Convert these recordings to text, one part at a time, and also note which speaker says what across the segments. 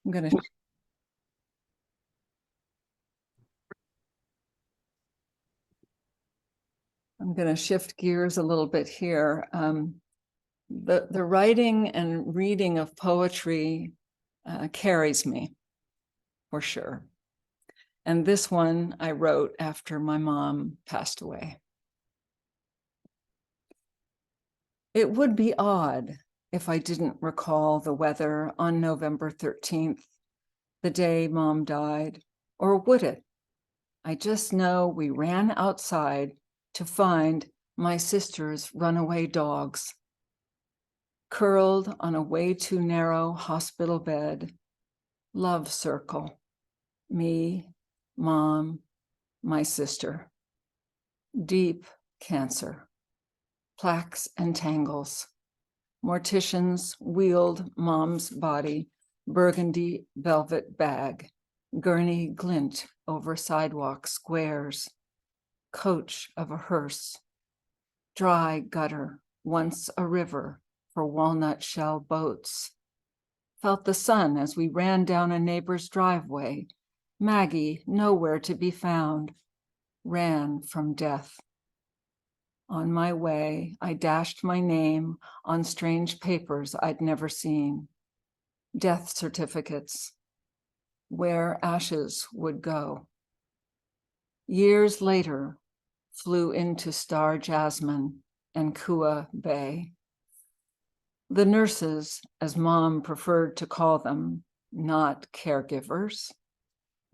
Speaker 1: I'm going to shift gears a little bit here. The writing and reading of poetry carries me, for sure. And this one I wrote after my mom passed away. It would be odd if I didn't recall the weather on November 13th, the day Mom died, or would it? I just know we ran outside to find my sister's runaway dogs, curled on a way too narrow hospital bed, love circle, me, Mom, my sister, deep cancer, plaques and tangles. Morticians wheeled Mom's body, burgundy velvet bag, gurney glint over sidewalk squares, coach of a hearse, dry gutter, once a river for walnut shell boats. Felt the sun as we ran down a neighbor's driveway. Maggie, nowhere to be found, ran from death. On my way, I dashed my name on strange papers I'd never seen. Death certificates, where ashes would go. Years later, flew into Star Jasmine and Kua Bay. The nurses, as Mom preferred to call them, not caregivers,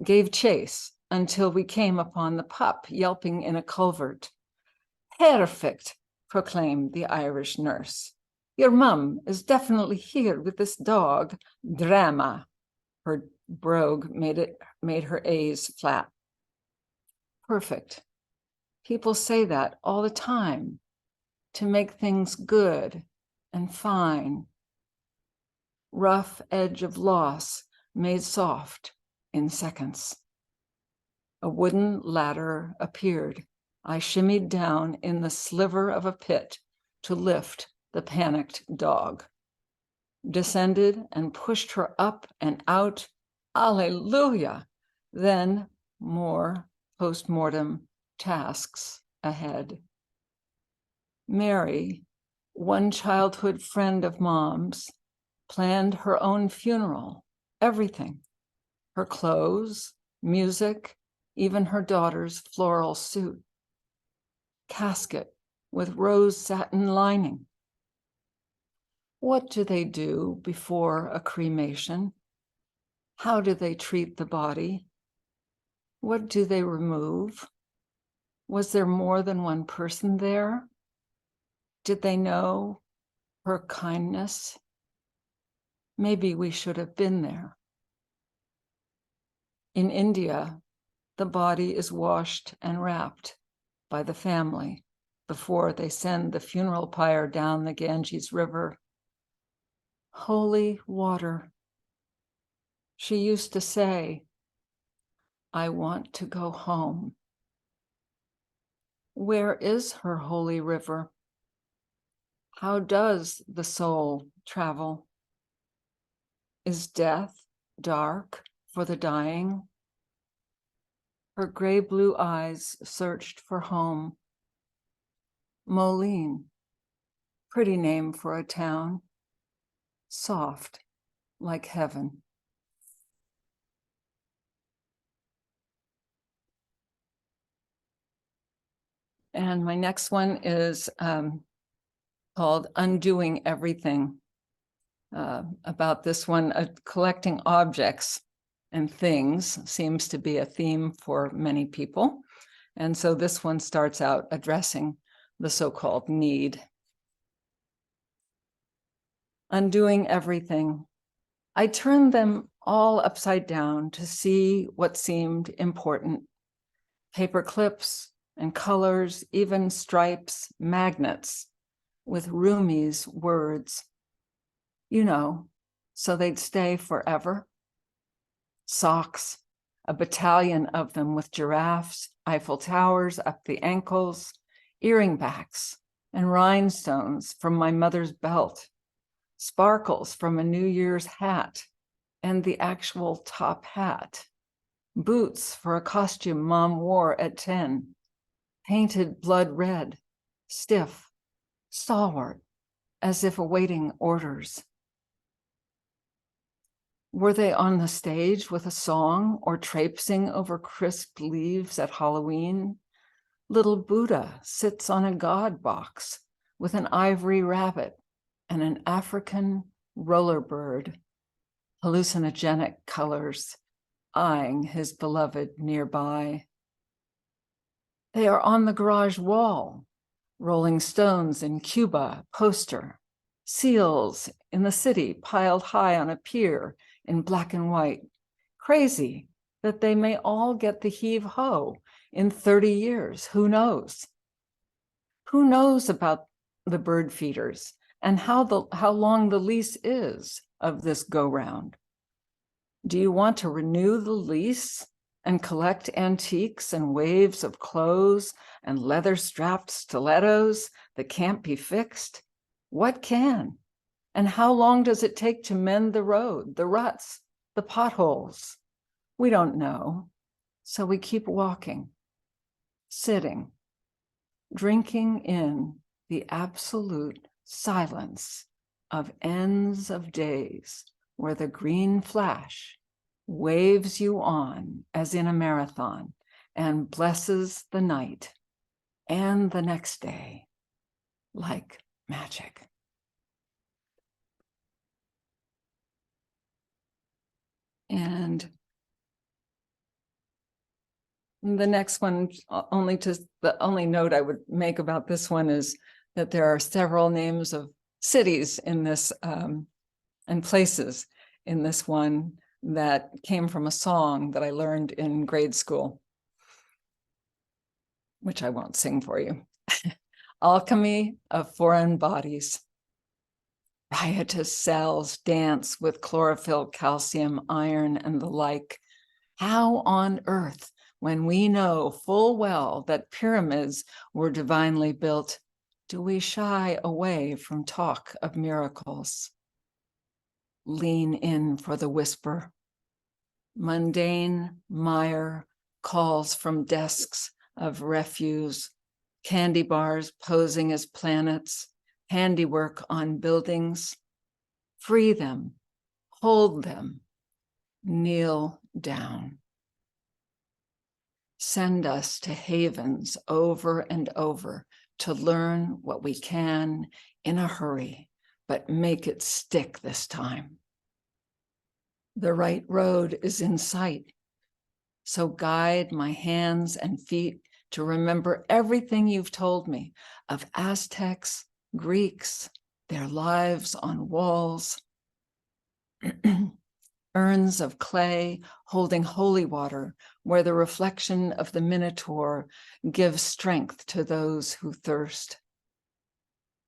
Speaker 1: gave chase until we came upon the pup yelping in a culvert. Perfect, proclaimed the Irish nurse. Your mum is definitely here with this dog. Drama. Her brogue made her A's flat. Perfect. People say that all the time to make things good and fine. Rough edge of loss made soft in seconds. A wooden ladder appeared. I shimmied down in the sliver of a pit to lift the panicked dog. Descended and pushed her up and out. Alleluia! Then more post-mortem tasks ahead. Mary, one childhood friend of Mom's, planned her own funeral, everything. Her clothes, music, even her daughter's floral suit. Casket with rose satin lining. What do they do before a cremation? How do they treat the body? What do they remove? Was there more than one person there? Did they know her kindness? Maybe we should have been there. In India, the body is washed and wrapped by the family before they send the funeral pyre down the Ganges River. Holy water. She used to say, I want to go home. Where is her holy river? How does the soul travel? Is death dark for the dying? Her gray blue eyes searched for home. Moline, pretty name for a town. Soft like heaven. And my next one is called Undoing Everything. About this one, collecting objects and things seems to be a theme for many people. And so this one starts out addressing the so-called need. Undoing everything. I turned them all upside down to see what seemed important. Paper clips and colors, even stripes, magnets with Rumi's words. You know, so they'd stay forever. Socks, a battalion of them with giraffes, Eiffel Towers up the ankles, earring backs and rhinestones from my mother's belt, sparkles from a New Year's hat, and the actual top hat, boots for a costume Mom wore at 10, painted blood red, stiff, stalwart, as if awaiting orders. Were they on the stage with a song or traipsing over crisp leaves at Halloween? Little Buddha sits on a god box with an ivory rabbit and an African roller bird, hallucinogenic colors, eyeing his beloved nearby. They are on the garage wall, Rolling Stones in Cuba poster, seals in the city piled high on a pier in black and white. Crazy that they may all get the heave-ho in 30 years. Who knows? Who knows about the bird feeders and how long the lease is of this go-round? Do you want to renew the lease and collect antiques and waves of clothes and leather-strapped stilettos that can't be fixed? What can? And how long does it take to mend the road, the ruts, the potholes? We don't know. So we keep walking, sitting, drinking in the absolute silence of ends of days where the green flash waves you on as in a marathon and blesses the night and the next day like magic. And the next one, the only note I would make about this one is that there are several names of cities in this and places in this one that came from a song that I learned in grade school, which I won't sing for you. Alchemy of foreign bodies. Riotous cells dance with chlorophyll, calcium, iron, and the like. How on earth, when we know full well that pyramids were divinely built, do we shy away from talk of miracles? Lean in for the whisper. Mundane mire calls from desks of refuse, candy bars posing as planets, handiwork on buildings. Free them, hold them, kneel down. Send us to havens over and over to learn what we can in a hurry, but make it stick this time. The right road is in sight, so guide my hands and feet to remember everything you've told me of Aztecs, Greeks, their lives on walls, urns of clay holding holy water where the reflection of the Minotaur gives strength to those who thirst.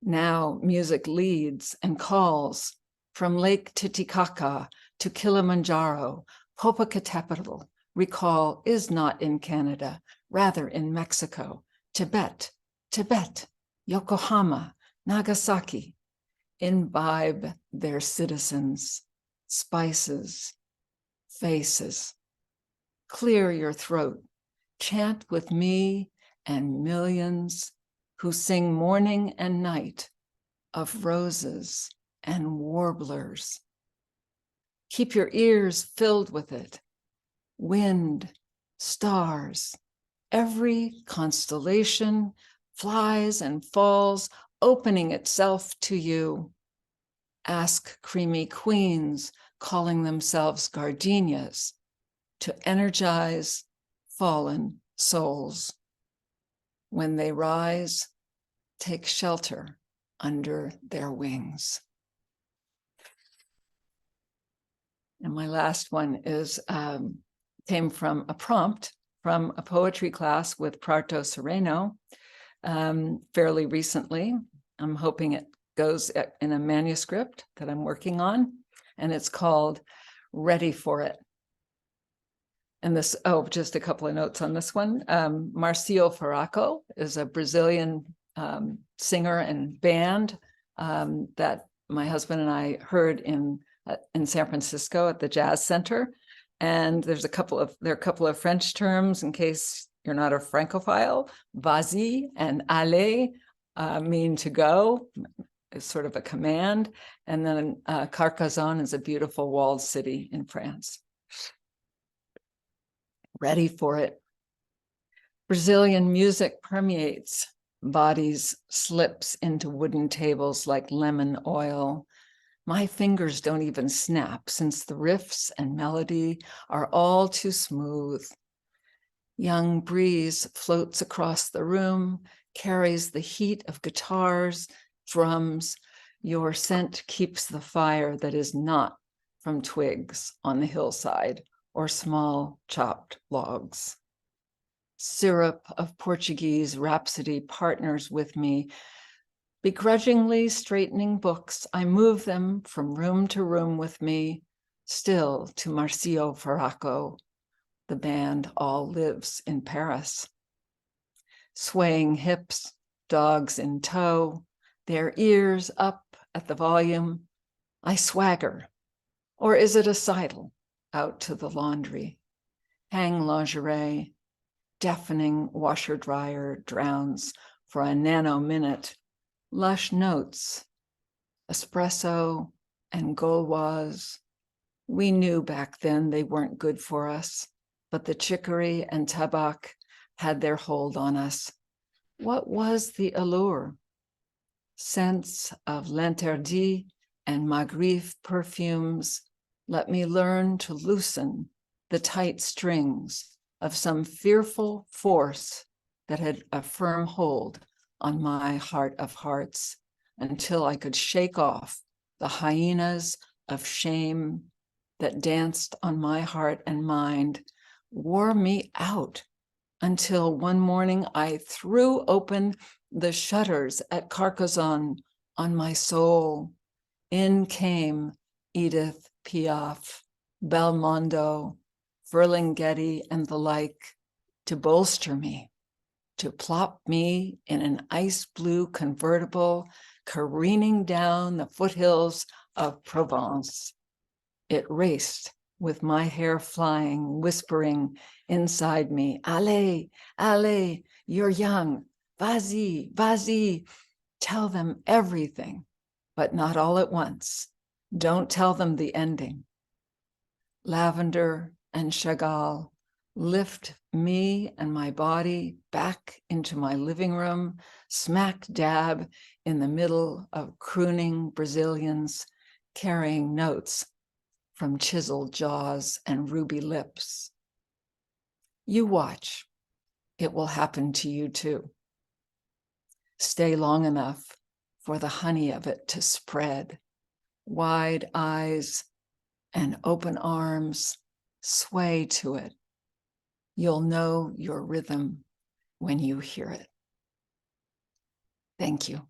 Speaker 1: Now music leads and calls from Lake Titicaca to Kilimanjaro. Popocatépetl, recall, is not in Canada, rather in Mexico. Tibet, Yokohama, Nagasaki. Imbibe their citizens, spices, faces. Clear your throat, chant with me and millions who sing morning and night of roses and warblers. Keep your ears filled with it. Wind, stars, every constellation flies and falls, opening itself to you. Ask creamy queens calling themselves gardenias to energize fallen souls. When they rise, take shelter under their wings. And my last one is came from a prompt from a poetry class with Prato Sereno fairly recently. I'm hoping it goes in a manuscript that I'm working on, and it's called Ready for It. And this, just a couple of notes on this one. Marcio Faraco is a Brazilian singer and band that my husband and I heard in in San Francisco at the Jazz Center. And there are a couple of French terms in case you're not a Francophile. Vas-y and aller mean to go. It's sort of a command. And then Carcassonne is a beautiful walled city in France. Ready for it. Brazilian music permeates bodies, slips into wooden tables like lemon oil. My fingers don't even snap since the riffs and melody are all too smooth. Young breeze floats across the room, carries the heat of guitars, drums. Your scent keeps the fire that is not from twigs on the hillside or small chopped logs. Syrup of Portuguese rhapsody partners with me. Begrudgingly straightening books, I move them from room to room with me, still to Marcio Farraco. The band all lives in Paris. Swaying hips, dogs in tow, their ears up at the volume. I swagger, or is it a sidle, out to the laundry. Hang lingerie, deafening washer dryer drowns for a nano-minute. Lush notes, espresso and Gauloise. We knew back then they weren't good for us, but the chicory and tabac had their hold on us. What was the allure? Scents of l'interdit and Magritte perfumes let me learn to loosen the tight strings of some fearful force that had a firm hold on my heart of hearts until I could shake off the hyenas of shame that danced on my heart and mind, wore me out until one morning I threw open the shutters at Carcassonne on my soul. In came Edith Piaf, Belmondo, Ferlinghetti, and the like to bolster me, to plop me in an ice blue convertible careening down the foothills of Provence. It raced with my hair flying, whispering inside me, allez, allez, you're young, vas-y, vas-y. Tell them everything, but not all at once. Don't tell them the ending. Lavender and Chagall lift me and my body back into my living room, smack dab in the middle of crooning Brazilians carrying notes from chiseled jaws and ruby lips. You watch. It will happen to you too. Stay long enough for the honey of it to spread. Wide eyes and open arms, sway to it. You'll know your rhythm when you hear it. Thank you.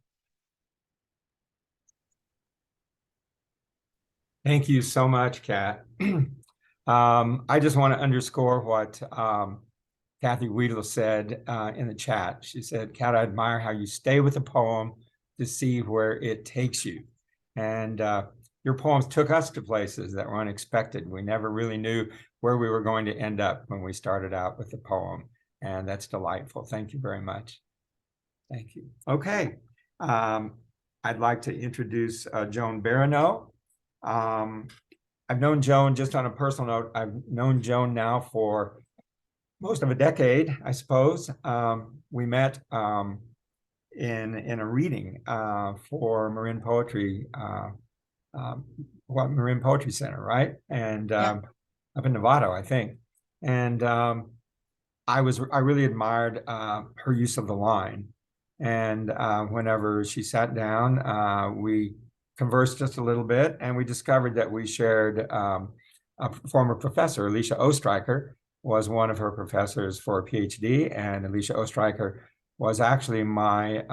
Speaker 2: Thank you so much, Kat. I just want to underscore what Kathy Weedle said in the chat. She said, Kat, I admire how you stay with the poem to see where it takes you. And your poems took us to places that were unexpected. We never really knew where we were going to end up when we started out with the poem. And that's delightful. Thank you very much. Thank you. Okay. I'd like to introduce Joan Baranow. I've known Joan, just on a personal note, I've known Joan now for most of a decade, I suppose. We met in a reading for Marin Poetry, Marin Poetry Center, right? And up in Nevada, I think. And I really admired her use of the line. And whenever she sat down, we conversed just a little bit, and we discovered that we shared a former professor. Alicia Ostreicher was one of her professors for a PhD, and Alicia Ostreicher was actually my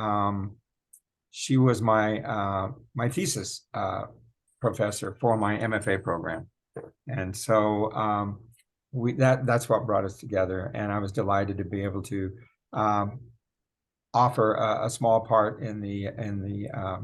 Speaker 2: thesis professor for my MFA program. And so that's what brought us together, and I was delighted to be able to offer a small part in the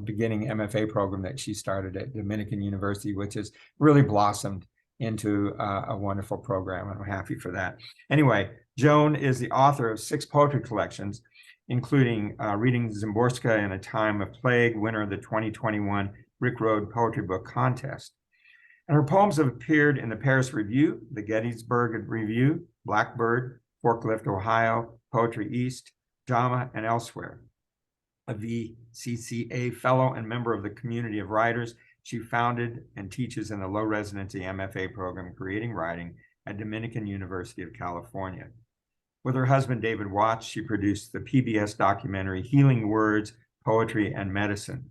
Speaker 2: beginning MFA program that she started at Dominican University, which has really blossomed into a wonderful program, and I'm happy for that. Anyway, Joan is the author of 6 poetry collections, including Reading Zimborska in a Time of Plague, winner of the 2021 Brick Road Poetry Book Contest. And her poems have appeared in the Paris Review, the Gettysburg Review, Blackbird, Forklift, Ohio, Poetry East, JAMA, and elsewhere. A VCCA fellow and member of the community of writers, she founded and teaches in the low residency MFA program, Creating Writing, at Dominican University of California. With her husband, David Watts, she produced the PBS documentary, Healing Words, Poetry, and Medicine.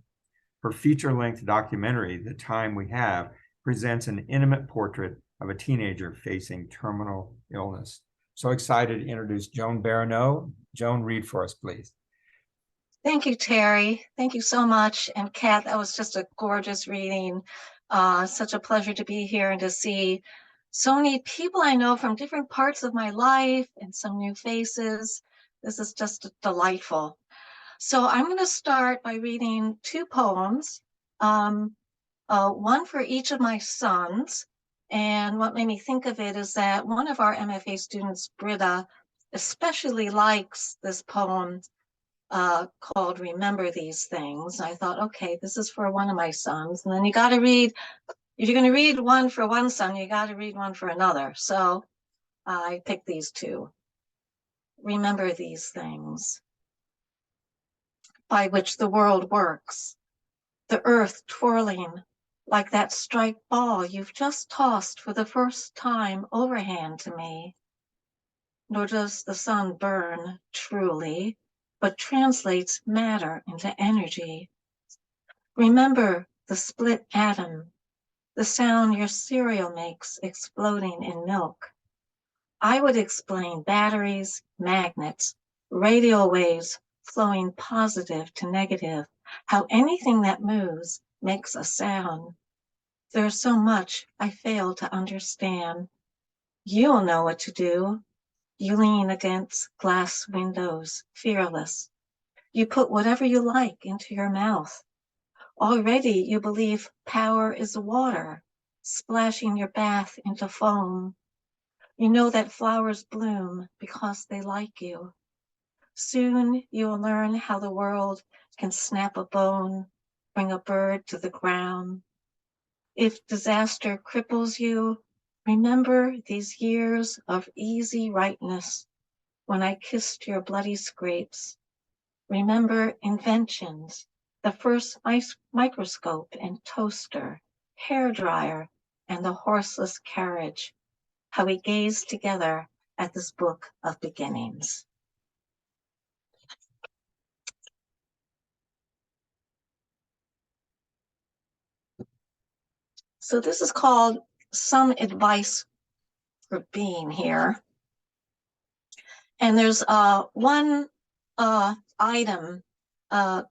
Speaker 2: Her feature-length documentary, The Time We Have, presents an intimate portrait of a teenager facing terminal illness. So excited to introduce Joan Baranow. Joan, read for us, please.
Speaker 3: Thank you, Terry. Thank you so much. And Kat, that was just a gorgeous reading. Such a pleasure to be here and to see so many people I know from different parts of my life and some new faces. This is just delightful. So I'm going to start by reading 2 poems, one for each of my sons. And what made me think of it is that one of our MFA students, Britta, especially likes this poem called Remember These Things. I thought, okay, this is for one of my sons. And then you got to read, if you're going to read one for one son, you got to read one for another. So I picked these 2. Remember these things by which the world works, the earth twirling like that striped ball you've just tossed for the first time overhand to me. Nor does the sun burn truly, but translates matter into energy. Remember the split atom, the sound your cereal makes exploding in milk. I would explain batteries, magnets, radio waves flowing positive to negative, how anything that moves makes a sound. There's so much I fail to understand. You'll know what to do. You lean against glass windows, fearless. You put whatever you like into your mouth. Already you believe power is water, splashing your bath into foam. You know that flowers bloom because they like you. Soon you will learn how the world can snap a bone, bring a bird to the ground. If disaster cripples you, remember these years of easy rightness when I kissed your bloody scrapes. Remember inventions, the first microscope and toaster, hairdryer, and the horseless carriage, how we gazed together at this book of beginnings. So this is called Some Advice for Being Here. And there's one item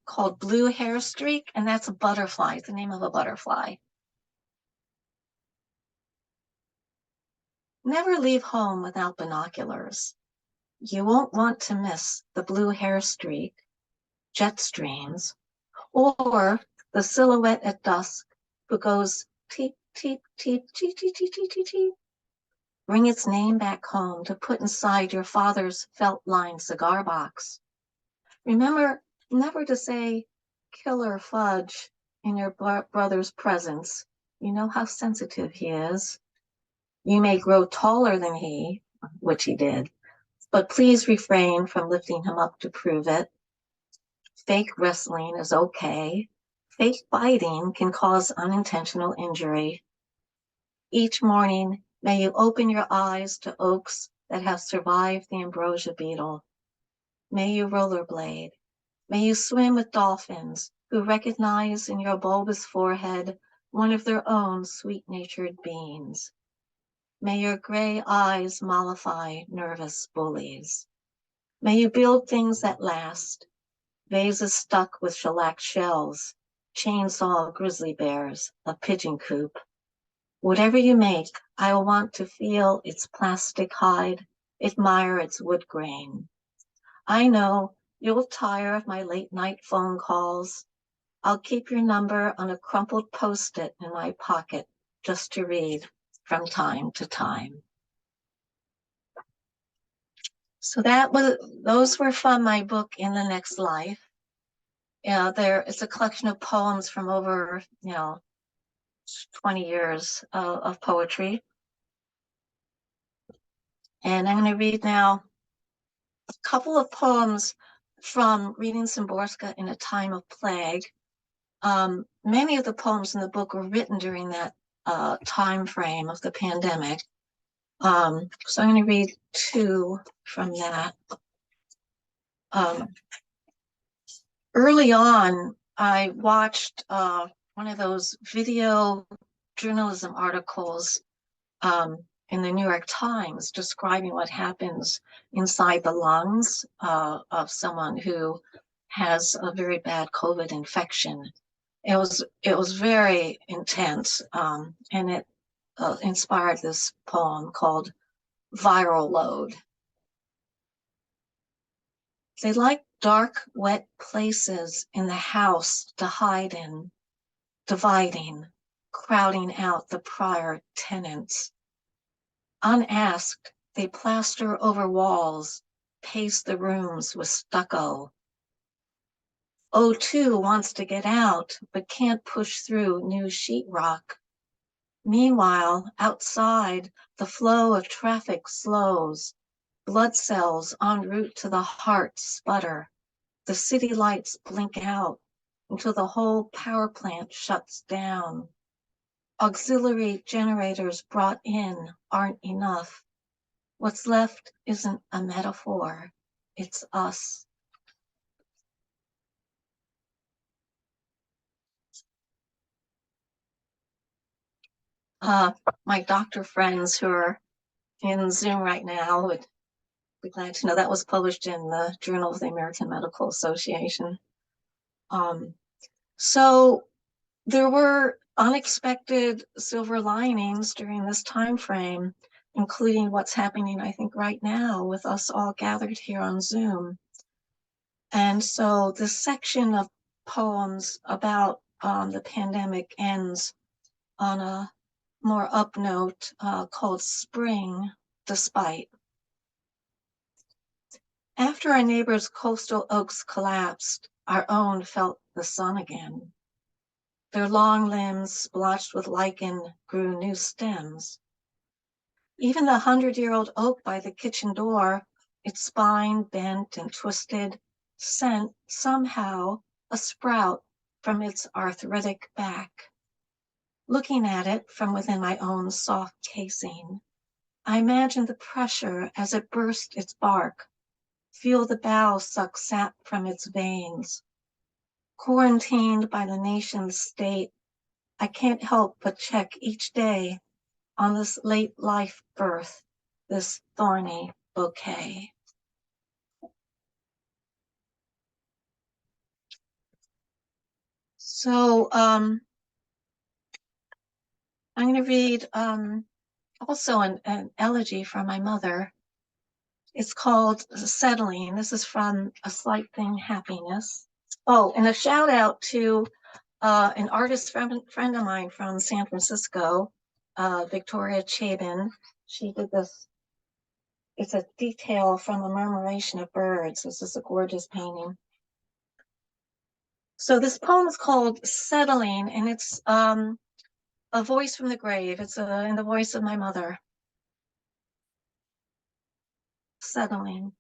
Speaker 3: called Blue Hair Streak, and that's a butterfly. It's the name of a butterfly. Never leave home without binoculars. You won't want to miss the blue hair streak, jet streams, or the silhouette at dusk who goes teep, teep, teep, teep, teep, teep, teep, teep, teep. Bring its name back home to put inside your father's felt-lined cigar box. Remember never to say killer fudge in your brother's presence. You know how sensitive he is. You may grow taller than he, which he did, but please refrain from lifting him up to prove it. Fake wrestling is okay. Fake biting can cause unintentional injury. Each morning, may you open your eyes to oaks that have survived the ambrosia beetle. May you rollerblade. May you swim with dolphins who recognize in your bulbous forehead one of their own sweet-natured beings. May your gray eyes mollify nervous bullies. May you build things that last. Vases stuck with shellac shells, chainsaw grizzly bears, a pigeon coop. Whatever you make, I will want to feel its plastic hide, admire its wood grain. I know You'll tire of my late night phone calls. I'll keep your number on a crumpled post-it in my pocket just to read from time to time. So those were from my book In the Next Life. It's a collection of poems from over 20 years of poetry. And I'm going to read now a couple of poems from Reading Szymborska in a Time of Plague. Many of the poems in the book were written during that time frame of the pandemic. So I'm going to read two from that. Early on, I watched one of those video journalism articles in the New York Times describing what happens inside the lungs of someone who has a very bad COVID infection. It was very intense, and it inspired this poem called Viral Load. They like dark, wet places in the house to hide in, dividing, crowding out the prior tenants. Unasked, they plaster over walls, paste the rooms with stucco. O2 wants to get out, but can't push through new sheetrock. Meanwhile, outside, the flow of traffic slows. Blood cells en route to the heart sputter. The city lights blink out until the whole power plant shuts down. Auxiliary generators brought in aren't enough. What's left isn't a metaphor, it's us. My doctor friends who are in Zoom right now would be glad to know that was published in the Journal of the American Medical Association. So there were unexpected silver linings during this time frame, including what's happening, I think, right now with us all gathered here on Zoom. And so this section of poems about the pandemic ends on a more up note called Spring Despite. After our neighbor's coastal oaks collapsed, our own felt the sun again. Their long limbs, splotched with lichen, grew new stems. Even the 100-year-old oak by the kitchen door, its spine bent and twisted, sent somehow a sprout from its arthritic back. Looking at it from within my own soft casing, I imagined the pressure as it burst its bark, feel the bough suck sap from its veins. Quarantined by the nation's state, I can't help but check each day on this late life birth, this thorny bouquet. So I'm going to read also an elegy from my mother. It's called Settling. This is from A Slight Thing, Happiness. Oh, and a shout out to an artist friend of mine from San Francisco, Victoria Chabin. She did this. It's a detail from A Murmuration of Birds. This is a gorgeous painting. So this poem is called Settling, and it's a voice from the grave. It's in the voice of my mother. Settling.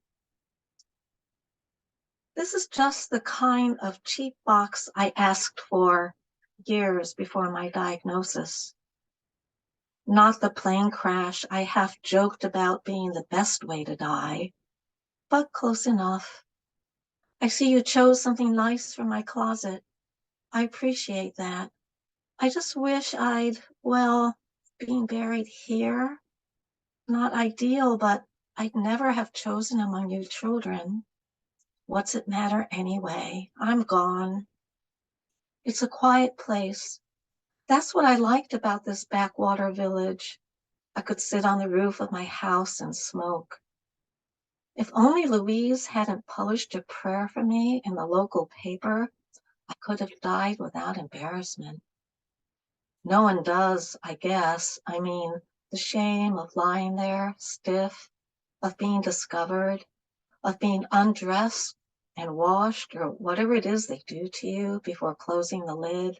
Speaker 3: This is just the kind of cheap box I asked for years before my diagnosis. Not the plane crash I half joked about being the best way to die, but close enough. I see you chose something nice from my closet. I appreciate that. I just wish being buried here, not ideal, but I'd never have chosen among you children. What's it matter anyway? I'm gone. It's a quiet place. That's what I liked about this backwater village. I could sit on the roof of my house and smoke. If only Louise hadn't published a prayer for me in the local paper, I could have died without embarrassment. No one does, I guess. I mean, the shame of lying there, stiff, of being discovered, of being undressed and washed, or whatever it is they do to you before closing the lid.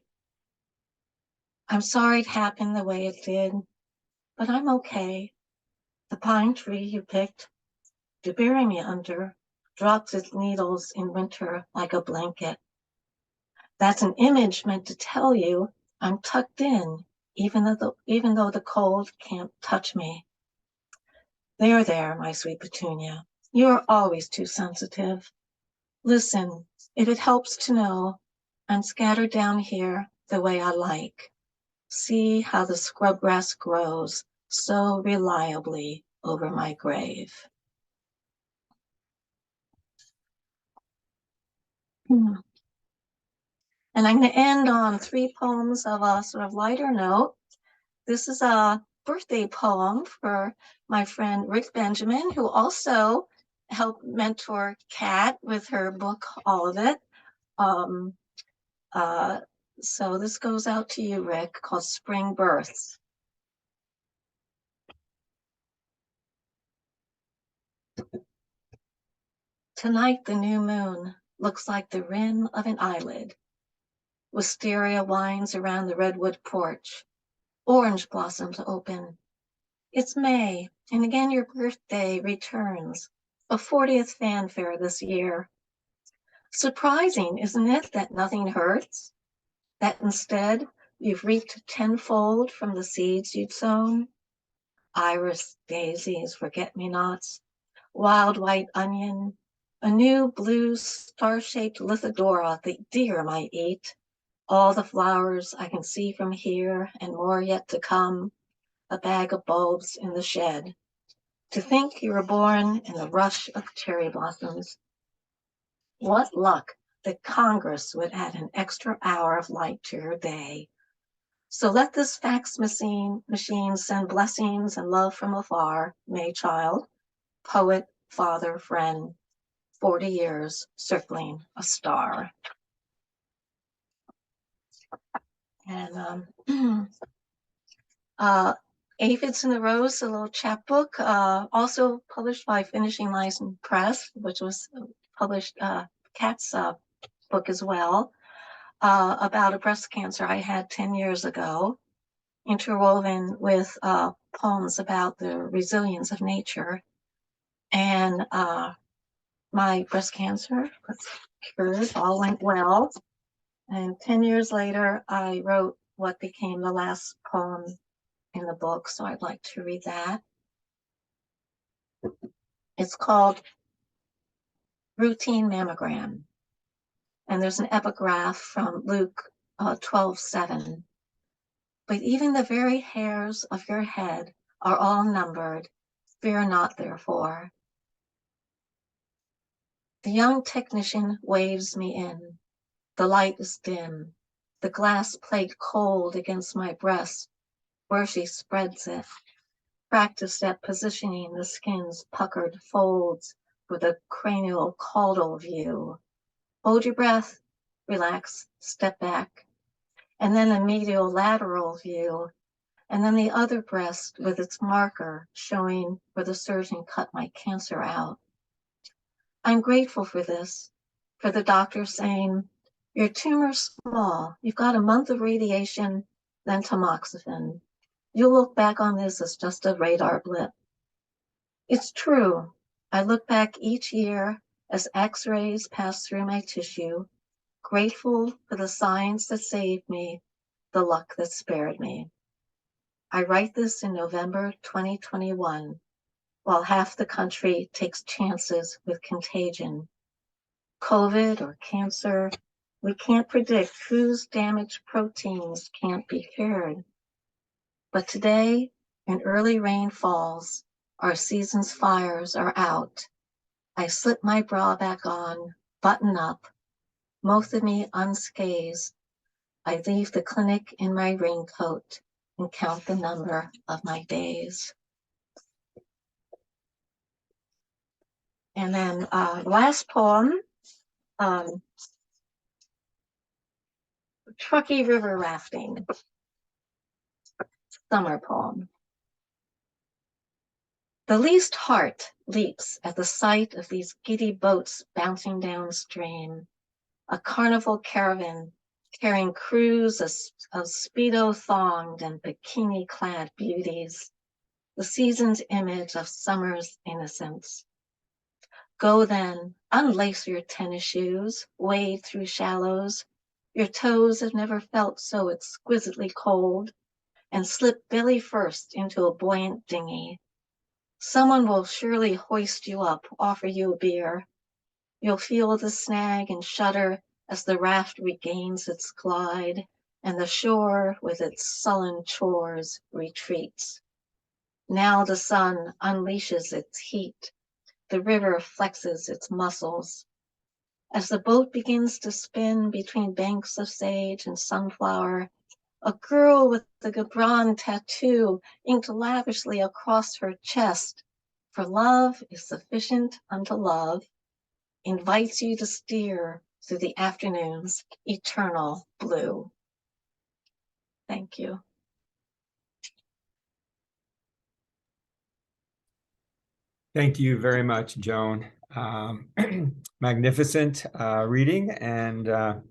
Speaker 3: I'm sorry it happened the way it did, but I'm okay. The pine tree you picked to bury me under drops its needles in winter like a blanket. That's an image meant to tell you I'm tucked in, even though the cold can't touch me. There, my sweet Petunia. You're always too sensitive. Listen, if it helps to know, I'm scattered down here the way I like. See how the scrubgrass grows so reliably over my grave. And I'm going to end on 3 poems of a sort of lighter note. This is a birthday poem for my friend Rick Benjamin, who also helped mentor Kat with her book, All of It. So this goes out to you, Rick, called Spring Births. Tonight, the new moon looks like the rim of an eyelid. Wisteria winds around the redwood porch. Orange blossoms open. It's May, and again your birthday returns. A 40th fanfare this year. Surprising, isn't it, that nothing hurts? That instead you've reaped tenfold from the seeds you'd sown? Iris, daisies, forget-me-nots, wild white onion, a new blue star-shaped lithidora the deer might eat, all the flowers I can see from here and more yet to come, a bag of bulbs in the shed. To think you were born in the rush of cherry blossoms. What luck that Congress would add an extra hour of light to your day. So let this fax machine send blessings and love from afar, May child, poet, father, friend, 40 years circling a star. And Aphids in the Rose, a little chapbook, also published by Finishing License Press, which was published Kat's book as well, about a breast cancer I had 10 years ago, interwoven with poems about the resilience of nature. And my breast cancer was cured, all went well. And 10 years later, I wrote what became the last poem in the book, so I'd like to read that. It's called Routine Mammogram. And there's an epigraph from Luke 12:7. But even the very hairs of your head are all numbered. Fear not, therefore. The young technician waves me in. The light is dim. The glass plate cold against my breast, where she spreads it. Practiced at positioning the skin's puckered folds with a cranial caudal view. Hold your breath, relax, step back. And then a medial lateral view. And then the other breast with its marker showing where the surgeon cut my cancer out. I'm grateful for this, for the doctor saying, your tumor's small, you've got a month of radiation, then tamoxifen. You'll look back on this as just a radar blip. It's true. I look back each year as x-rays pass through my tissue, grateful for the science that saved me, the luck that spared me. I write this in November 2021, while half the country takes chances with contagion. COVID or cancer, we can't predict whose damaged proteins can't be cured. But today, an early rain falls, our season's fires are out. I slip my bra back on, button up, most of me unscathed. I leave the clinic in my raincoat and count the number of my days. And then last poem, Truckee River Rafting, summer poem. The least heart leaps at the sight of these giddy boats bouncing downstream, a carnival caravan carrying crews of speedo-thonged and bikini-clad beauties, the season's image of summer's innocence. Go then, unlace your tennis shoes, wade through shallows. Your toes have never felt so exquisitely cold, and slip belly first into a buoyant dinghy. Someone will surely hoist you up, offer you a beer. You'll feel the snag and shudder as the raft regains its glide, and the shore with its sullen chores retreats. Now the sun unleashes its heat. The river flexes its muscles. As the boat begins to spin between banks of sage and sunflower, a girl with the Gabron tattoo inked lavishly across her chest, for love is sufficient unto love, invites you to steer through the afternoon's eternal blue. Thank you.
Speaker 2: Thank you very much, Joan. Magnificent reading, and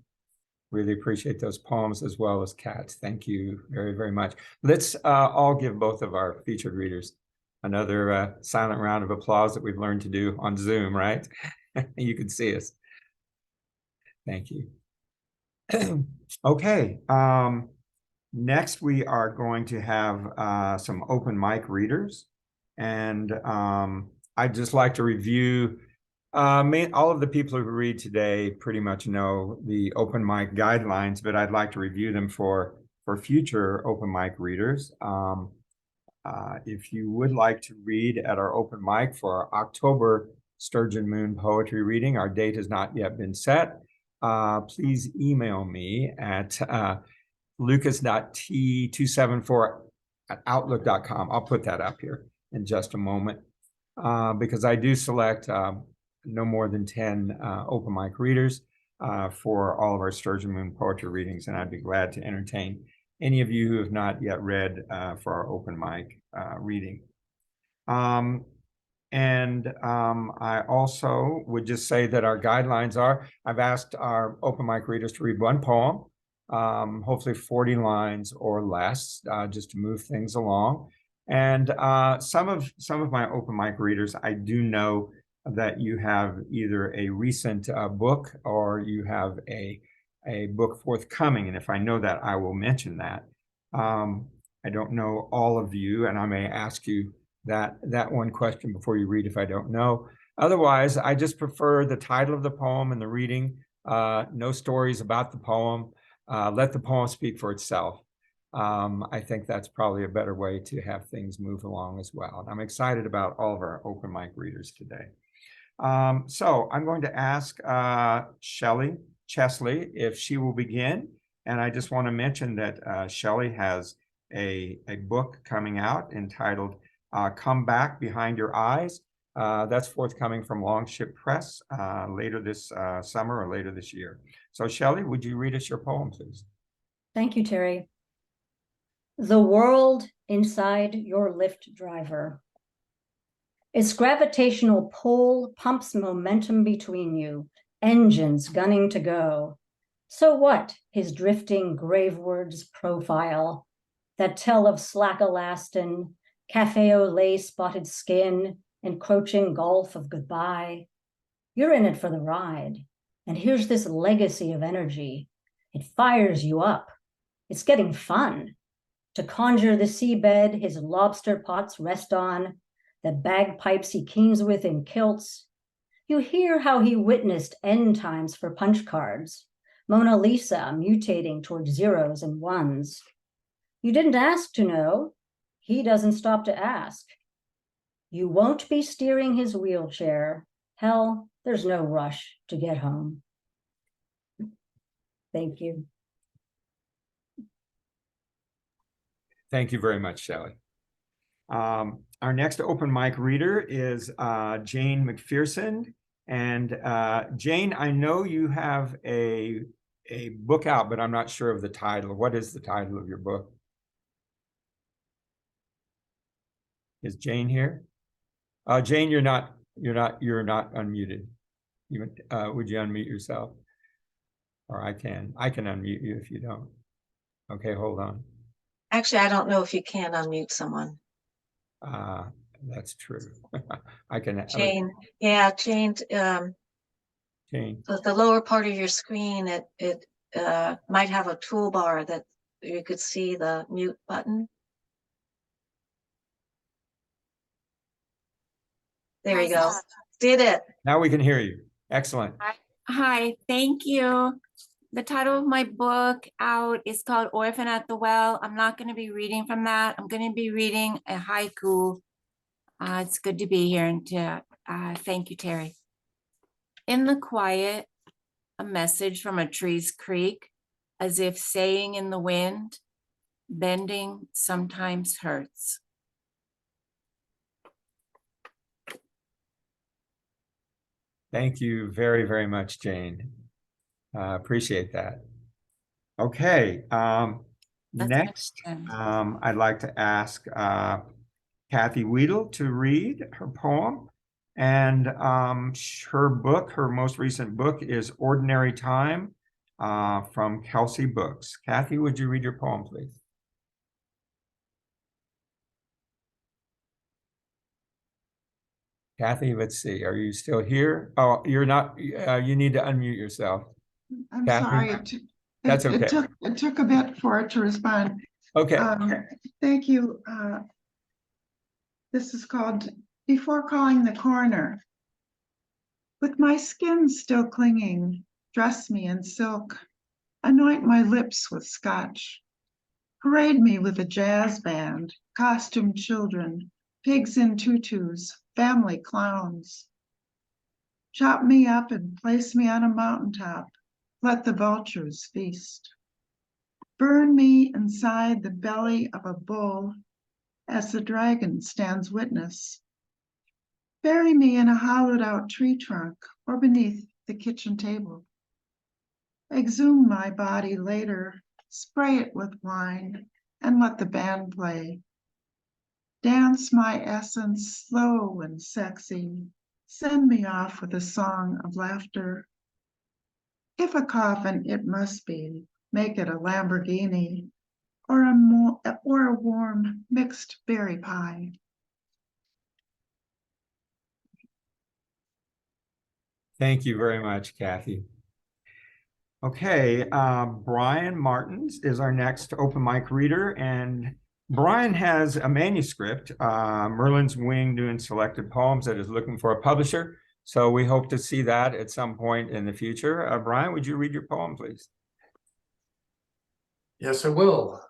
Speaker 2: really appreciate those poems as well as Kat. Thank you very, very much. Let's all give both of our featured readers another silent round of applause that we've learned to do on Zoom, right? You can see us. Thank you. Okay. Next, we are going to have some open mic readers. And I'd just like to review, all of the people who read today pretty much know the open mic guidelines, but I'd like to review them for future open mic readers. If you would like to read at our open mic for our October Sturgeon Moon poetry reading, our date has not yet been set. Please email me at lucas.t274@outlook.com. I'll put that up here in just a moment, because I do select no more than 10 open mic readers for all of our Sturgeon Moon poetry readings, and I'd be glad to entertain any of you who have not yet read for our open mic reading. I also would just say that our guidelines are, I've asked our open mic readers to read one poem, hopefully 40 lines or less, just to move things along. And some of my open mic readers, I do know that you have either a recent book or you have a book forthcoming. And if I know that, I will mention that. I don't know all of you, and I may ask you that one question before you read if I don't know. Otherwise, I just prefer the title of the poem and the reading, no stories about the poem. Let the poem speak for itself. I think that's probably a better way to have things move along as well. And I'm excited about all of our open mic readers today. So I'm going to ask Shelley Chesley if she will begin. And I just want to mention that Shelley has a book coming out entitled Come Back Behind Your Eyes. That's forthcoming from Longship Press later this summer or later this year. So Shelley, would you read us your poem, please?
Speaker 4: Thank you, Terry. The world inside your Lyft driver. Its gravitational pull pumps momentum between you, engines gunning to go. So what, his drifting gravewords profile that tell of slack elastin, cafe au lait spotted skin, encroaching gulf of goodbye. You're in it for the ride. And here's this legacy of energy. It fires you up. It's getting fun. To conjure the seabed his lobster pots rest on, the bagpipes he keens with in kilts. You hear how he witnessed end times for punch cards, Mona Lisa mutating towards zeros and ones. You didn't ask to know. He doesn't stop to ask. You won't be steering his wheelchair. Hell, there's no rush to get home. Thank you.
Speaker 2: Thank you very much, Shelley. Our next open mic reader is Jane McPherson. And Jane, I know you have a book out, but I'm not sure of the title. What is the title of your book? Is Jane here? Jane, you're not unmuted. Would you unmute yourself? Or I can unmute you if you don't. Okay, hold on.
Speaker 3: Actually, I don't know if you can unmute someone.
Speaker 2: That's true. I can.
Speaker 3: Jane, yeah, Jane,
Speaker 2: Jane.
Speaker 3: the lower part of your screen, it might have a toolbar that you could see the mute button. There you go. Did it.
Speaker 2: Now we can hear you. Excellent.
Speaker 5: Hi, thank you. The title of my book out is called Orphan at the Well. I'm not going to be reading from that. I'm going to be reading a haiku. It's good to be here and to thank you, Terry. In the quiet, a message from a tree's creak, as if saying in the wind, bending sometimes hurts.
Speaker 2: Thank you very, very much, Jane. Appreciate that. Okay. Next, I'd like to ask Kathy Weedle to read her poem. And her most recent book is Ordinary Time from Kelsey Books. Kathy, would you read your poem, please? Kathy, let's see. Are you still here? Oh, you're not. You need to unmute yourself.
Speaker 6: I'm
Speaker 2: Kathy?
Speaker 6: sorry.
Speaker 2: That's okay.
Speaker 6: It took a bit for it to respond.
Speaker 2: Okay.
Speaker 6: Thank you. This is called Before Calling the Coroner. With my skin still clinging, dress me in silk, anoint my lips with scotch, parade me with a jazz band, costumed children, pigs in tutus, family clowns. Chop me up and place me on a mountaintop, let the vultures feast. Burn me inside the belly of a bull as the dragon stands witness. Bury me in a hollowed out tree trunk or beneath the kitchen table. Exhume my body later, spray it with wine, and let the band play. Dance my essence slow and sexy. Send me off with a song of laughter. If a coffin it must be, make it a Lamborghini or a warm mixed berry pie.
Speaker 2: Thank you very much, Kathy. Okay, Brian Martins is our next open mic reader, and Brian has a manuscript, Merlin's Wing doing selected poems, that is looking for a publisher. So we hope to see that at some point in the future. Brian, would you read your poem, please?
Speaker 7: Yes, I will.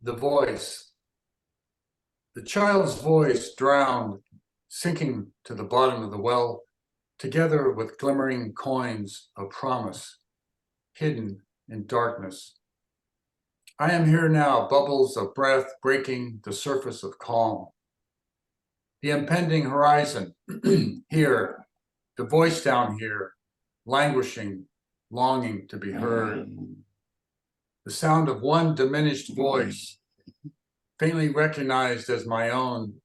Speaker 7: The voice. The child's voice drowned, sinking to the bottom of the well, together with glimmering coins of promise, hidden in darkness. I am here now, bubbles of breath breaking the surface of calm. The impending horizon, here, the voice down here, languishing, longing to be heard. The sound of one diminished voice, faintly recognized as my own,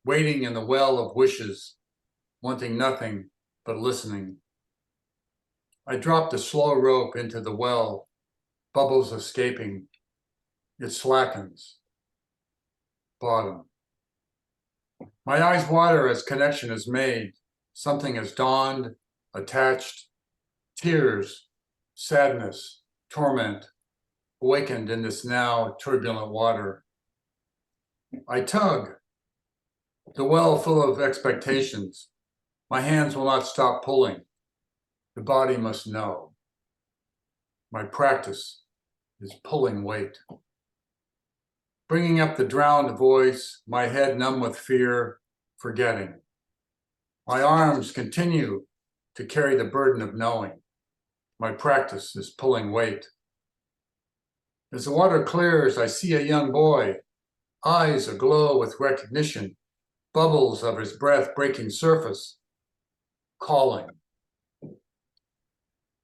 Speaker 7: waiting in the well of wishes, wanting nothing but listening. I dropped the slow rope into the well, bubbles escaping. It slackens. Bottom. My eyes water as connection is made. Something has dawned, attached. Tears, sadness, torment, awakened in this now turbulent water. I tug. The well full of expectations. My hands will not stop pulling. The body must know. My practice is pulling weight. Bringing up the drowned voice, my head numb with fear, forgetting. My arms continue to carry the burden of knowing. My practice is pulling weight. As the water clears, I see a young boy, eyes aglow with recognition, bubbles of his breath breaking surface, calling.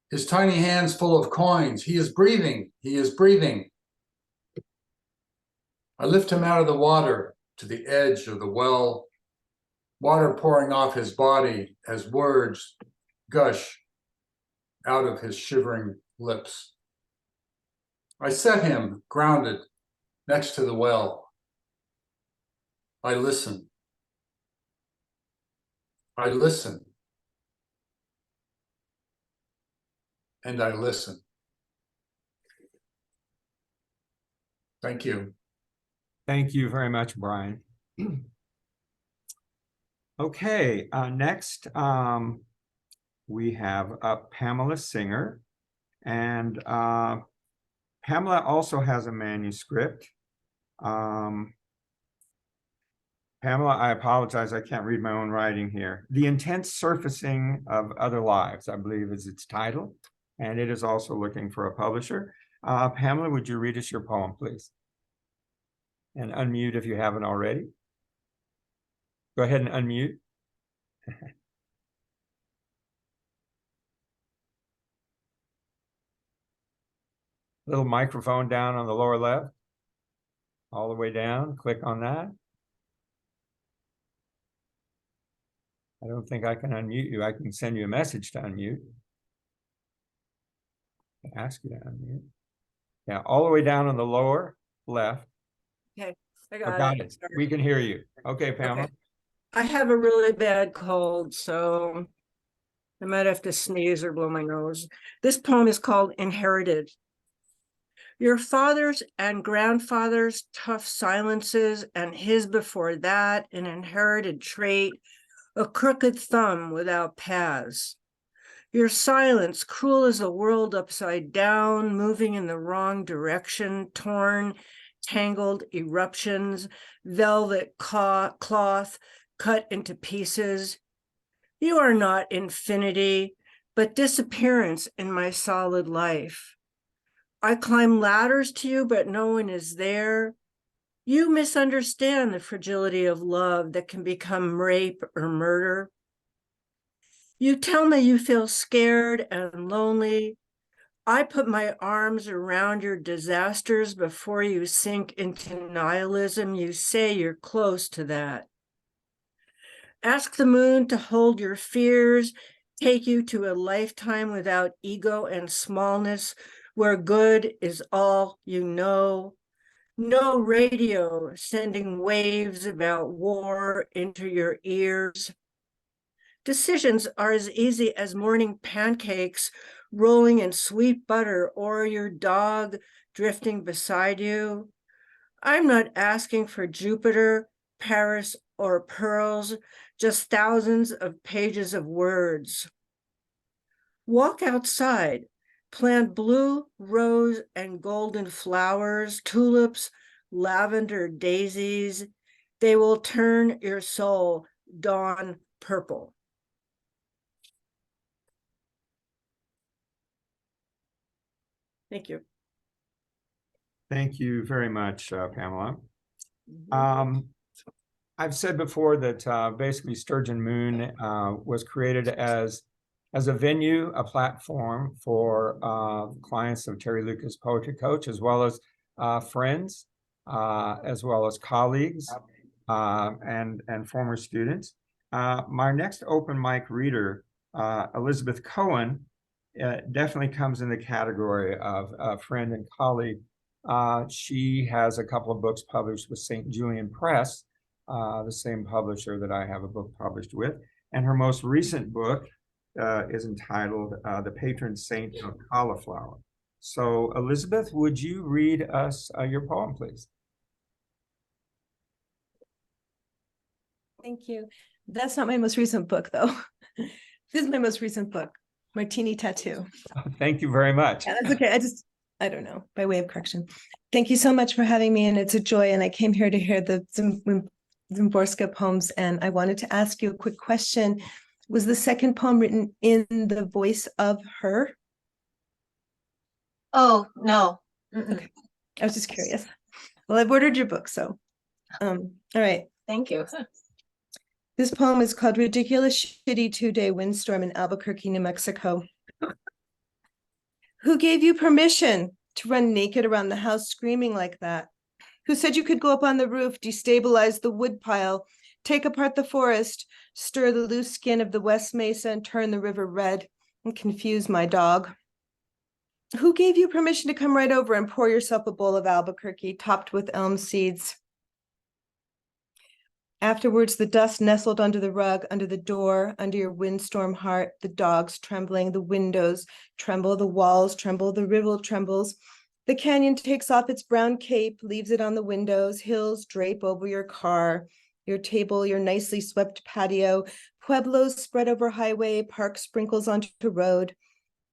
Speaker 7: His tiny hands full of coins. He is breathing. He is breathing. I lift him out of the water to the edge of the well, water pouring off his body as words gush out of his shivering lips. I set him grounded next to the well. I listen. I listen. And I listen. Thank you.
Speaker 2: Thank you very much, Brian. Okay, next we have Pamela Singer, and Pamela also has a manuscript. Pamela, I apologize, I can't read my own writing here. The Intense Surfacing of Other Lives, I believe is its title, and it is also looking for a publisher. Pamela, would you read us your poem, please? And unmute if you haven't already. Go ahead and unmute. Little microphone down on the lower left. All the way down, click on that. I don't think I can unmute you. I can send you a message to unmute. Ask you to unmute. Yeah, all the way down on the lower left.
Speaker 8: Okay, I
Speaker 2: Oh,
Speaker 8: got it.
Speaker 2: it. We can hear you. Okay, Pamela.
Speaker 8: Okay. I have a really bad cold, so I might have to sneeze or blow my nose. This poem is called Inherited. Your father's and grandfather's tough silences, and his before that, an inherited trait, a crooked thumb without paths. Your silence, cruel as a world upside down, moving in the wrong direction, torn, tangled eruptions, velvet cloth cut into pieces. You are not infinity, but disappearance in my solid life. I climb ladders to you, but no one is there. You misunderstand the fragility of love that can become rape or murder. You tell me you feel scared and lonely. I put my arms around your disasters before you sink into nihilism. You say you're close to that. Ask the moon to hold your fears, take you to a lifetime without ego and smallness, where good is all you know. No radio sending waves about war into your ears. Decisions are as easy as morning pancakes rolling in sweet butter or your dog drifting beside you. I'm not asking for Jupiter, Paris, or pearls, just thousands of pages of words. Walk outside, plant blue, rose, and golden flowers, tulips, lavender daisies. They will turn your soul dawn purple. Thank you.
Speaker 2: Thank you very much, Pamela. I've said before that basically Sturgeon Moon was created as a venue, a platform for clients of Terry Lucas Poetry Coach, as well as friends, as well as colleagues and former students. My next open mic reader, Elizabeth Cohen, definitely comes in the category of a friend and colleague. She has a couple of books published with St. Julian Press, the same publisher that I have a book published with. And her most recent book is entitled The Patron Saint of Cauliflower. So Elizabeth, would you read us your poem, please?
Speaker 9: Thank you. That's not my most recent book, though. This is my most recent book, Martini Tattoo.
Speaker 2: Thank you very much.
Speaker 9: Yeah, that's okay. I don't know, by way of correction. Thank you so much for having me, and it's a joy. And I came here to hear the Zimborska poems, and I wanted to ask you a quick question. Was the second poem written in the voice of her?
Speaker 3: Oh, no.
Speaker 9: Okay, I was just curious. Well, I've ordered your book, so all right.
Speaker 3: Thank you.
Speaker 9: This poem is called Ridiculous Shitty Two-Day Windstorm in Albuquerque, New Mexico. Who gave you permission to run naked around the house screaming like that? Who said you could go up on the roof, destabilize the wood pile, take apart the forest, stir the loose skin of the West Mesa and turn the river red and confuse my dog? Who gave you permission to come right over and pour yourself a bowl of Albuquerque topped with elm seeds? Afterwards, the dust nestled under the rug, under the door, under your windstorm heart, the dogs trembling, the windows tremble, the walls tremble, the river trembles. The canyon takes off its brown cape, leaves it on the windows, hills drape over your car, your table, your nicely swept patio, pueblos spread over highway, park sprinkles onto road.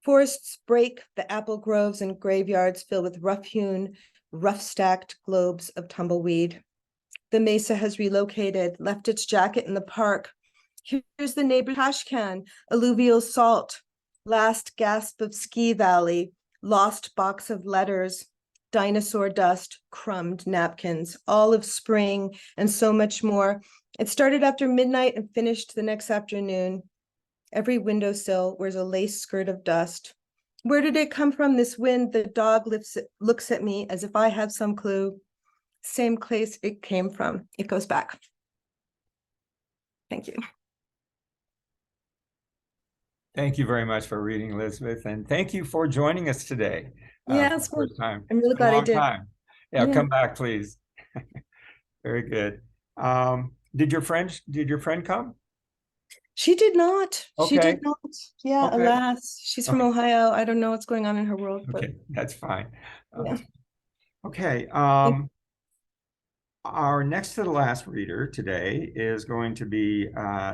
Speaker 9: Forests break, the apple groves and graveyards fill with rough-hewn, rough-stacked globes of tumbleweed. The mesa has relocated, left its jacket in the park. Here's the neighbor's trash can, alluvial salt, last gasp of ski valley, lost box of letters, dinosaur dust, crumbed napkins, all of spring, and so much more. It started after midnight and finished the next afternoon. Every windowsill wears a lace skirt of dust. Where did it come from, this wind? The dog looks at me as if I have some clue. Same place it came from. It goes back. Thank you.
Speaker 2: Thank you very much for reading, Elizabeth, and thank you for joining us today.
Speaker 9: Yeah,
Speaker 2: For
Speaker 9: it's
Speaker 2: the first time.
Speaker 9: I'm really
Speaker 2: It's been
Speaker 9: glad
Speaker 2: a
Speaker 9: I
Speaker 2: long
Speaker 9: did.
Speaker 2: time. Yeah,
Speaker 9: Yeah.
Speaker 2: come back, please. Very good. Did your friend come?
Speaker 9: She did not. She
Speaker 2: Okay.
Speaker 9: did not. Yeah,
Speaker 2: Okay.
Speaker 9: alas. She's from
Speaker 2: Okay.
Speaker 9: Ohio. I don't know what's going on in her world, but
Speaker 2: Okay, that's fine.
Speaker 9: yeah.
Speaker 2: Okay. Our next to the last reader today is going to be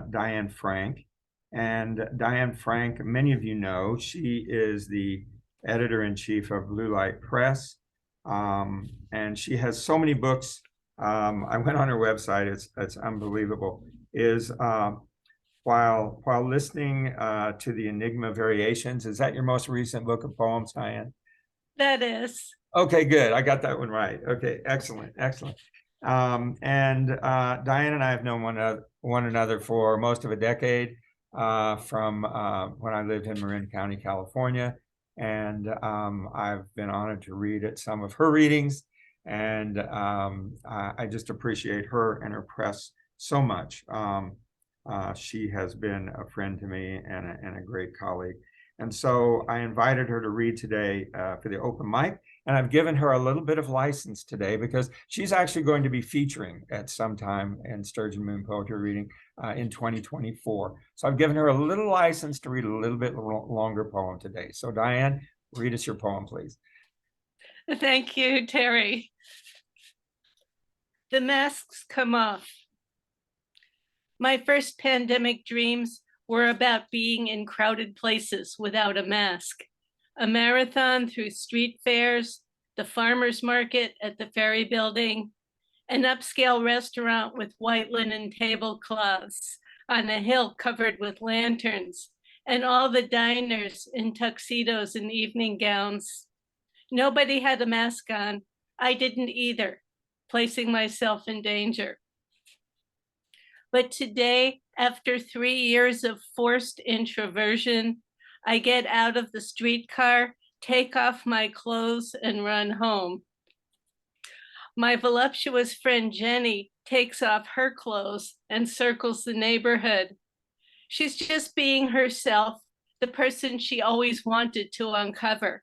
Speaker 2: Diane Frank. And Diane Frank, many of you know, she is the editor-in-chief of Blue Light Press. And she has so many books. I went on her website, it's unbelievable. While listening to the Enigma Variations, is that your most recent book of poems, Diane?
Speaker 10: That is.
Speaker 2: Okay, good. I got that one right. Okay, excellent, excellent. Diane and I have known one another for most of a decade from when I lived in Marin County, California. And I've been honored to read at some of her readings. And I just appreciate her and her press so much. She has been a friend to me and a great colleague. And so I invited her to read today for the open mic. And I've given her a little bit of license today because she's actually going to be featuring at some time in Sturgeon Moon Poetry Reading in 2024. So I've given her a little license to read a little bit longer poem today. So Diane, read us your poem, please.
Speaker 10: Thank you, Terry. The masks come off. My first pandemic dreams were about being in crowded places without a mask. A marathon through street fairs, the farmer's market at the ferry building, an upscale restaurant with white linen tablecloths on a hill covered with lanterns, and all the diners in tuxedos and evening gowns. Nobody had a mask on. I didn't either, placing myself in danger. But today, after 3 years of forced introversion, I get out of the streetcar, take off my clothes, and run home. My voluptuous friend Jenny takes off her clothes and circles the neighborhood. She's just being herself, the person she always wanted to uncover.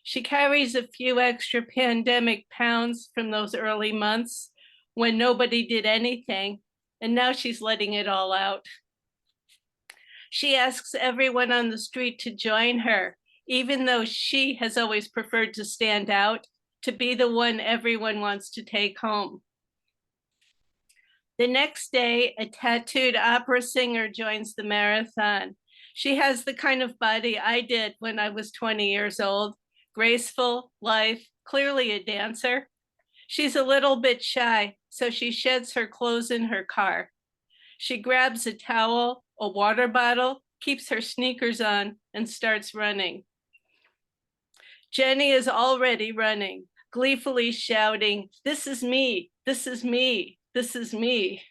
Speaker 10: She carries a few extra pandemic pounds from those early months when nobody did anything, and now she's letting it all out. She asks everyone on the street to join her, even though she has always preferred to stand out, to be the one everyone wants to take home. The next day, a tattooed opera singer joins the marathon. She has the kind of body I did when I was 20 years old, graceful, lithe, clearly a dancer. She's a little bit shy, so she sheds her clothes in her car. She grabs a towel, a water bottle, keeps her sneakers on, and starts running. Jenny is already running, gleefully shouting, "This is me, this is me, this is me."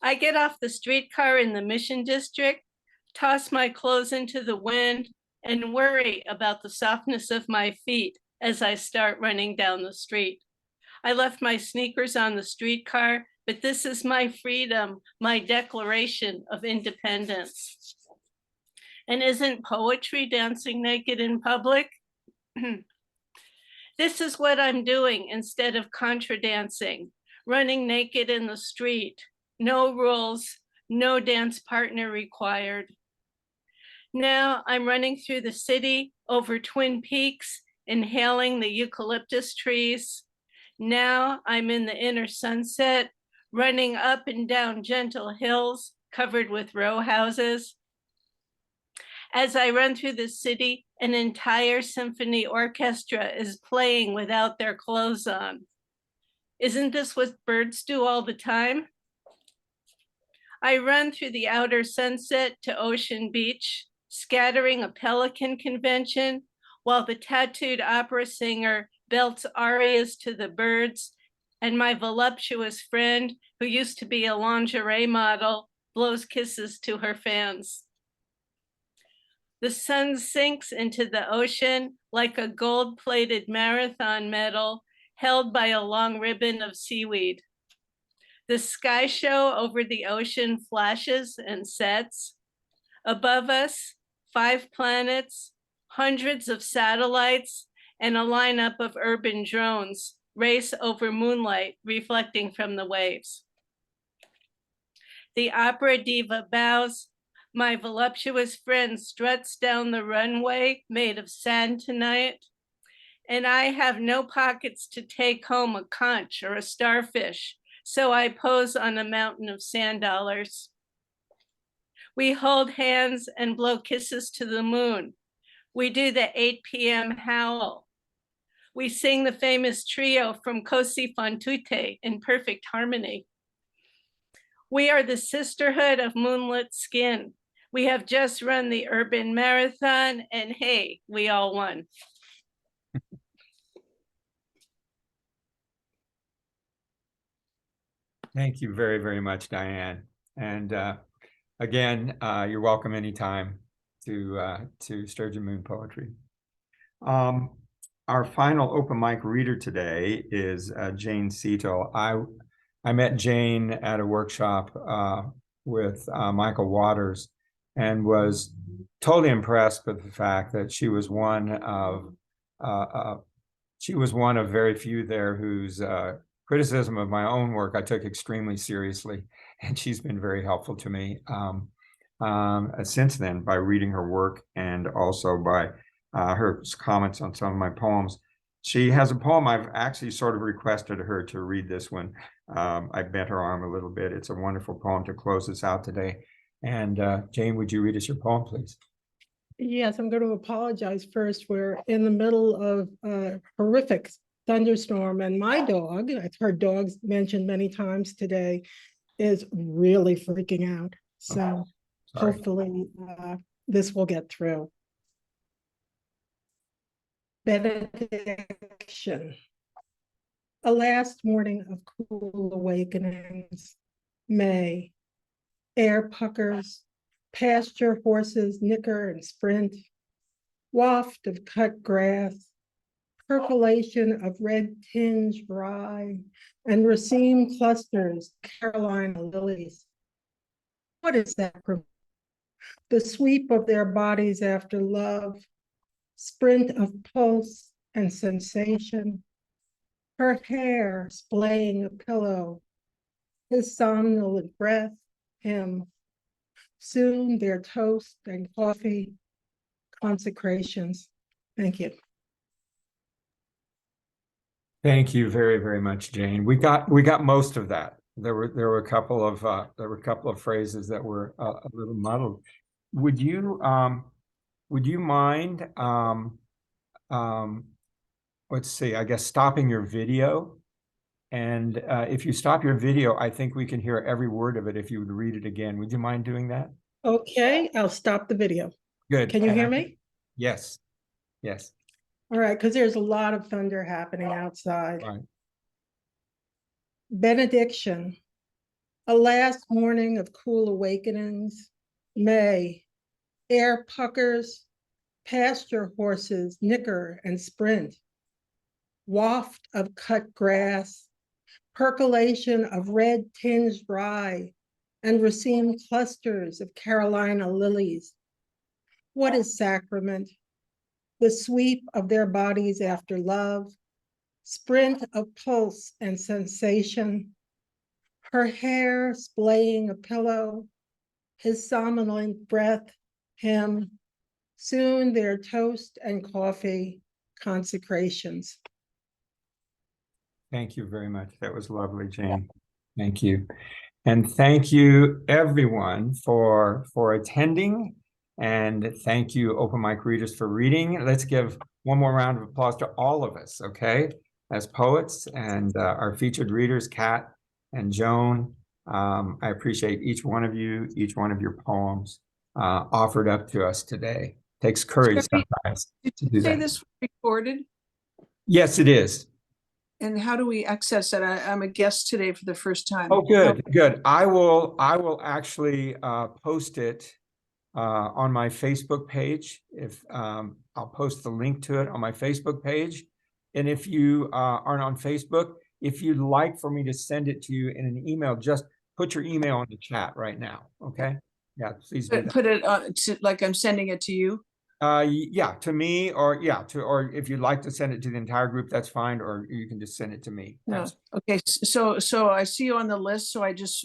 Speaker 10: I get off the streetcar in the Mission District, toss my clothes into the wind, and worry about the softness of my feet as I start running down the street. I left my sneakers on the streetcar, but this is my freedom, my declaration of independence. And isn't poetry dancing naked in public? This is what I'm doing instead of contra dancing, running naked in the street. No rules, no dance partner required. Now I'm running through the city over Twin Peaks, inhaling the eucalyptus trees. Now I'm in the inner sunset, running up and down gentle hills covered with row houses. As I run through the city, an entire symphony orchestra is playing without their clothes on. Isn't this what birds do all the time? I run through the outer sunset to Ocean Beach, scattering a pelican convention while the tattooed opera singer belts arias to the birds, and my voluptuous friend, who used to be a lingerie model, blows kisses to her fans. The sun sinks into the ocean like a gold-plated marathon medal held by a long ribbon of seaweed. The sky show over the ocean flashes and sets. Above us, 5 planets, hundreds of satellites, and a lineup of urban drones race over moonlight reflecting from the waves. The opera diva bows. My voluptuous friend struts down the runway made of sand tonight, and I have no pockets to take home a conch or a starfish, so I pose on a mountain of sand dollars. We hold hands and blow kisses to the moon. We do the 8 p.m. howl. We sing the famous trio from Cosi fan tutte in perfect harmony. We are the sisterhood of moonlit skin. We have just run the urban marathon, and hey, we all won.
Speaker 2: Thank you very, very much, Diane. And again, you're welcome anytime to Sturgeon Moon Poetry. Our final open mic reader today is Jane Cito. I met Jane at a workshop with Michael Waters and was totally impressed with the fact that she was one of very few there whose criticism of my own work I took extremely seriously, and she's been very helpful to me since then by reading her work and also by her comments on some of my poems. She has a poem I've actually sort of requested her to read this one. I bent her arm a little bit. It's a wonderful poem to close us out today. And Jane, would you read us your poem, please?
Speaker 11: Yes, I'm going to apologize first. We're in the middle of a horrific thunderstorm, and my dog, I've heard dogs mentioned many times today, is really freaking out. So hopefully this will get through. Benediction. A last morning of cool awakenings. May. Air puckers, pasture horses nicker and sprint, waft of cut grass, percolation of red tinged rye, and raceme clusters, Carolina lilies. What is that? The sweep of their bodies after love, sprint of pulse and sensation, her hair splaying a pillow, his somnolent breath, him. Soon their toast and coffee, consecrations. Thank you.
Speaker 2: Thank you very, very much, Jane. We got most of that. There were a couple of phrases that were a little muddled. Would you mind let's see, I guess stopping your video? And if you stop your video, I think we can hear every word of it if you would read it again. Would you mind doing that?
Speaker 11: Okay, I'll stop the video.
Speaker 2: Good.
Speaker 11: Can you hear me?
Speaker 2: Yes. Yes.
Speaker 11: All right, because there's a lot of thunder happening outside.
Speaker 2: Right.
Speaker 11: Benediction. a last morning of cool awakenings. May, air puckers, pasture horses nicker and sprint. Waft of cut grass, percolation of red tinged rye, and raceme clusters of Carolina lilies. What is sacrament? The sweep of their bodies after love, sprint of pulse and sensation, her hair splaying a pillow, his somnolent breath, him, soon their toast and coffee, consecrations.
Speaker 2: Thank you very much. That was lovely, Jane. Thank you. And thank you everyone for attending. And thank you, open mic readers, for reading. Let's give one more round of applause to all of us, okay? As poets and our featured readers, Kat and Joan. I appreciate each one of you, each one of your poems offered up to us today. Takes courage sometimes to do
Speaker 12: Say
Speaker 2: that.
Speaker 12: this recorded,
Speaker 2: Yes, it is.
Speaker 12: and how do we access it? I'm a guest today for the first time.
Speaker 2: Oh, good, good. I will actually post it on my Facebook page. If I'll post the link to it on my Facebook page. And if you aren't on Facebook, if you'd like for me to send it to you in an email, just put your email in the chat right now. Okay. Yeah, please do that.
Speaker 12: Put it like I'm sending it to you.
Speaker 2: Yeah, to me, or yeah, or if you'd like to send it to the entire group, that's fine, or you can just send it to me.
Speaker 12: No. Okay, so I see you on the list, so I just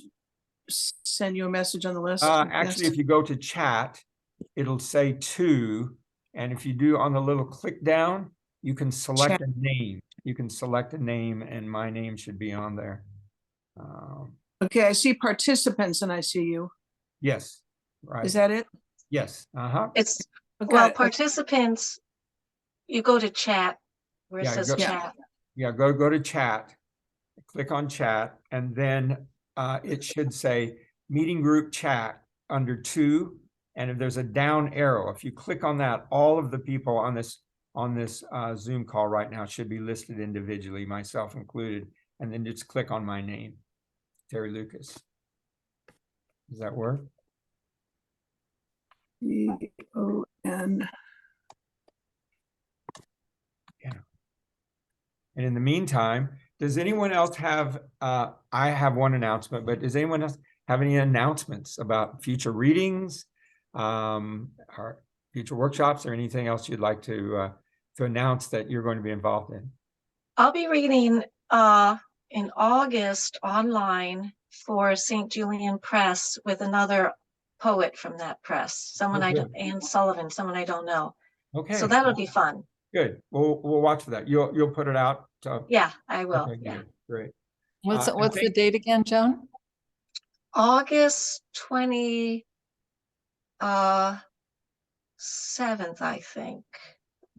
Speaker 12: send you a message on the list.
Speaker 2: Actually, if you go to chat, it'll say to, and if you do on the little click down, you can select a name. You can select a name, and my name should be on there.
Speaker 12: Okay, I see participants, and I see you.
Speaker 2: Yes, right.
Speaker 12: Is that it?
Speaker 2: Yes.
Speaker 3: It's,
Speaker 12: Okay.
Speaker 3: well, participants, you go to chat, where it
Speaker 2: Yeah,
Speaker 3: says
Speaker 2: go-
Speaker 3: chat.
Speaker 2: Yeah, go to chat, click on chat, and then it should say meeting group chat under 2. And if there's a down arrow, if you click on that, all of the people on this Zoom call right now should be listed individually, myself included, and then just click on my name, Terry Lucas. Does that work?
Speaker 12: E-O-N.
Speaker 2: Yeah. And in the meantime, does anyone else have, I have one announcement, but does anyone else have any announcements about future readings, or future workshops, or anything else you'd like to announce that you're going to be involved in?
Speaker 3: I'll be reading in August online for St. Julian Press with another poet from that press, someone Anne Sullivan, someone I don't know.
Speaker 2: Okay.
Speaker 3: So that'll be fun.
Speaker 2: Good. We'll watch for that. You'll put it out.
Speaker 3: Yeah, I will.
Speaker 2: Okay,
Speaker 3: Yeah.
Speaker 2: Great.
Speaker 1: What's the date again, Joan?
Speaker 3: August 27th, I think.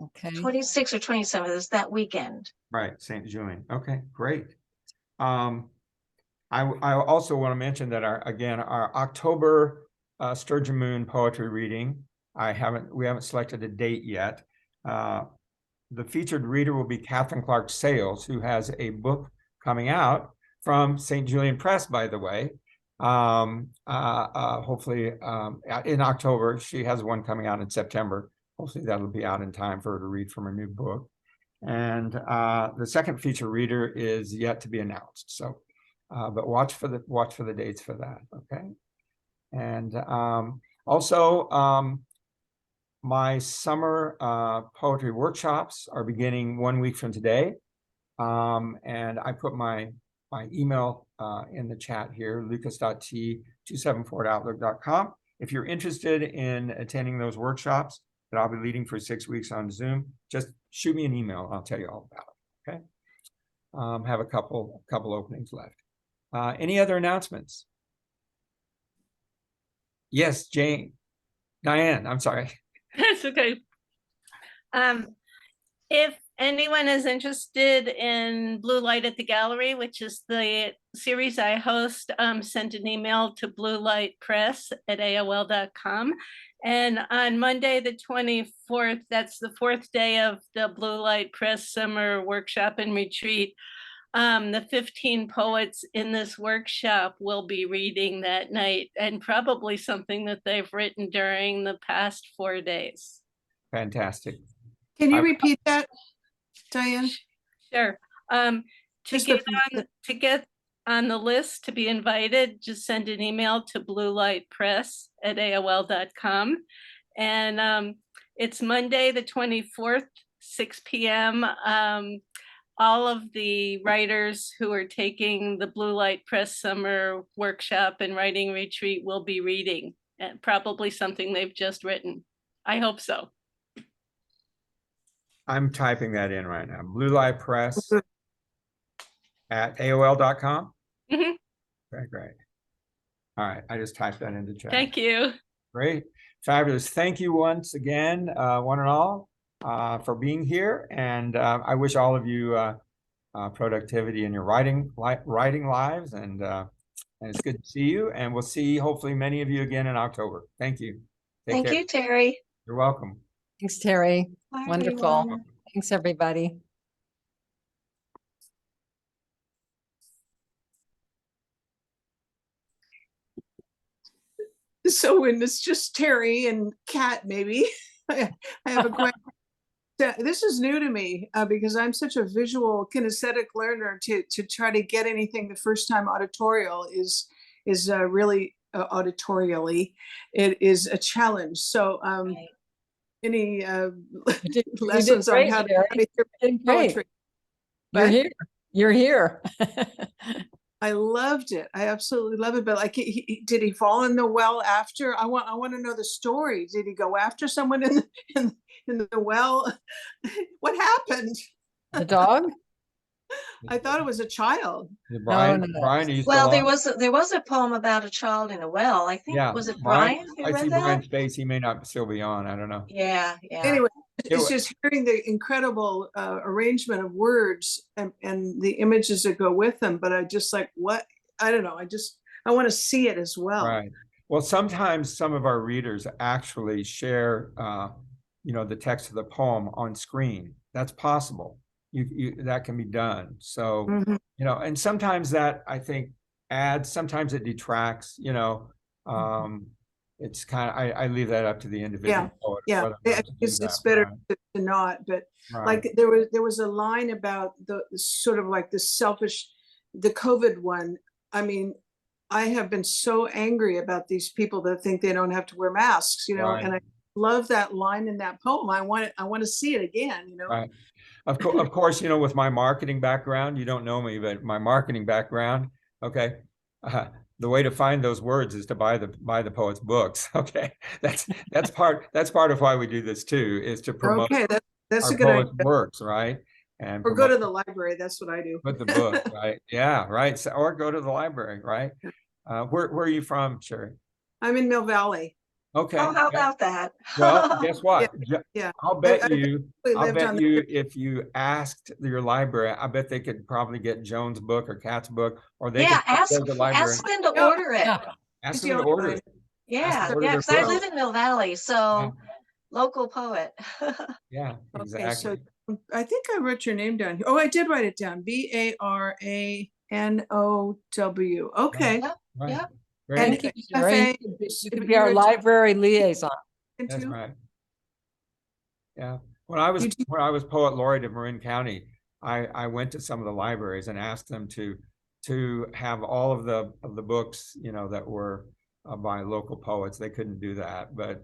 Speaker 1: Okay.
Speaker 3: 26th or 27th is that weekend.
Speaker 2: Right, St. Julian. Okay, great. I also want to mention that our October Sturgeon Moon poetry reading, we haven't selected a date yet. The featured reader will be Catherine Clark Sales, who has a book coming out from St. Julian Press, by the way. Hopefully in October. She has one coming out in September. Hopefully that'll be out in time for her to read from her new book. And the second feature reader is yet to be announced. So, but watch for the dates for that. Okay. And also, my summer poetry workshops are beginning 1 week from today. And I put my email in the chat here, lucas.t274@outlook.com. If you're interested in attending those workshops that I'll be leading for 6 weeks on Zoom, just shoot me an email and I'll tell you all about it. Okay. Have a couple openings left. Any other announcements? Yes, Diane, I'm sorry.
Speaker 10: That's okay. If anyone is interested in Blue Light at the Gallery, which is the series I host, send an email to bluelightpress@aol.com. And on Monday, the 24th, that's the 4th day of the Blue Light Press Summer Workshop and Retreat, The 15 poets in this workshop will be reading that night, and probably something that they've written during the past 4 days.
Speaker 2: Fantastic.
Speaker 12: Can you
Speaker 2: I-
Speaker 12: repeat that, Diane?
Speaker 10: Sure. To
Speaker 12: Just
Speaker 10: get
Speaker 12: the-
Speaker 10: on the list to be invited, just send an email to bluelightpress@aol.com. And it's Monday, the 24th, 6 p.m. All of the writers who are taking the Blue Light Press Summer Workshop and Writing Retreat will be reading, and probably something they've just written. I hope so.
Speaker 2: I'm typing that in right now. Blue Light Press at AOL.com.
Speaker 10: Mhm.
Speaker 2: Okay, great. All right, I just typed that into chat.
Speaker 10: Thank you.
Speaker 2: Great, fabulous. Thank you once again, one and all, for being here. And I wish all of you productivity in your writing lives. And it's good to see you. And we'll see hopefully many of you again in October. Thank you. Take
Speaker 3: Thank
Speaker 2: care.
Speaker 3: you, Terry.
Speaker 2: You're welcome.
Speaker 1: Thanks, Terry.
Speaker 3: Bye,
Speaker 1: Wonderful.
Speaker 3: everyone.
Speaker 1: Thanks, everybody.
Speaker 12: So when it's just Terry and Kat, maybe, I have a question. This is new to me because I'm such a visual kinesthetic learner. To try to get anything the first time auditorial is really auditorially, it is a challenge. So
Speaker 3: Right.
Speaker 12: any
Speaker 1: You did
Speaker 12: lessons on
Speaker 1: great,
Speaker 12: how
Speaker 1: Sherry.
Speaker 12: to hear
Speaker 1: You did great.
Speaker 12: poetry?
Speaker 1: You're
Speaker 12: What?
Speaker 1: here. You're here.
Speaker 12: I loved it. I absolutely love it. But like, did he fall in the well after? I want to know the story. Did he go after someone in the well? What happened?
Speaker 1: The dog?
Speaker 12: I thought it was a child.
Speaker 2: Brian,
Speaker 1: no.
Speaker 2: Brian, are you still
Speaker 3: Well,
Speaker 2: on?
Speaker 3: there was a poem about a child in a well. I think,
Speaker 2: Yeah,
Speaker 3: was it Brian who
Speaker 2: I see
Speaker 3: read that?
Speaker 2: Brian's face. He may not still be on. I don't know.
Speaker 3: Yeah, yeah.
Speaker 12: Anyway,
Speaker 2: It
Speaker 12: it's
Speaker 2: wa-
Speaker 12: just hearing the incredible arrangement of words and the images that go with them. But I just like, what? I don't know. I want to see it as well.
Speaker 2: Right. Well, sometimes some of our readers actually share, the text of the poem on screen. That's possible. That can be done. So,
Speaker 12: Mhm.
Speaker 2: And sometimes that I think adds, sometimes it detracts, it's kind of, I leave that up to the individual poet.
Speaker 12: Yeah,
Speaker 2: whether or not to do
Speaker 12: it's
Speaker 2: that,
Speaker 12: better
Speaker 2: right?
Speaker 12: to not. But
Speaker 2: Right.
Speaker 12: like there was a line about the sort of like the selfish, the COVID one. I mean, I have been so angry about these people that think they don't have to wear masks,
Speaker 2: Right.
Speaker 12: and I love that line in that poem. I want to see it again,
Speaker 2: Right. Of course, with my marketing background, you don't know me, but my marketing background, okay. The way to find those words is to buy the poet's books. Okay. That's part of why we do this too, is to promote
Speaker 12: Okay, that's
Speaker 2: our
Speaker 12: a good
Speaker 2: poet's
Speaker 12: idea.
Speaker 2: works, right? And
Speaker 12: Or go to
Speaker 2: promote
Speaker 12: the library. That's what I do.
Speaker 2: with the book, right? Yeah, right. So, or go to the library, right? Where are you from, Sherry?
Speaker 12: I'm in Mill Valley.
Speaker 2: Okay.
Speaker 3: Oh, how
Speaker 2: yeah.
Speaker 3: about that?
Speaker 2: Well, guess what?
Speaker 12: Yeah.
Speaker 2: I'll bet
Speaker 12: I
Speaker 2: you,
Speaker 12: lived on
Speaker 2: if you asked your library, I bet they could probably get Joan's book or Kat's book, or they
Speaker 3: Yeah,
Speaker 2: could go to the library.
Speaker 3: ask them to
Speaker 12: Yeah.
Speaker 3: order it.
Speaker 1: Yeah.
Speaker 2: Ask
Speaker 12: the
Speaker 2: them to
Speaker 12: only
Speaker 2: order
Speaker 12: line.
Speaker 2: it.
Speaker 3: Yeah,
Speaker 2: order
Speaker 3: yeah,
Speaker 2: their
Speaker 3: because I
Speaker 2: book.
Speaker 3: live in Mill Valley, so local poet.
Speaker 2: Yeah,
Speaker 12: Okay,
Speaker 2: exactly.
Speaker 12: so I think I wrote your name down here. Oh, I did write it down. Baranow. Okay.
Speaker 3: Yep,
Speaker 2: Right.
Speaker 3: yep.
Speaker 2: Very
Speaker 12: And
Speaker 1: Thank you,
Speaker 12: FA,
Speaker 1: Sherry. You could be our
Speaker 12: you're
Speaker 1: library liaison.
Speaker 2: That's
Speaker 12: into-
Speaker 2: right. Yeah. When I was poet laureate of Marin County, I went to some of the libraries and asked them to have all of the books, that were by local poets. They couldn't do that, but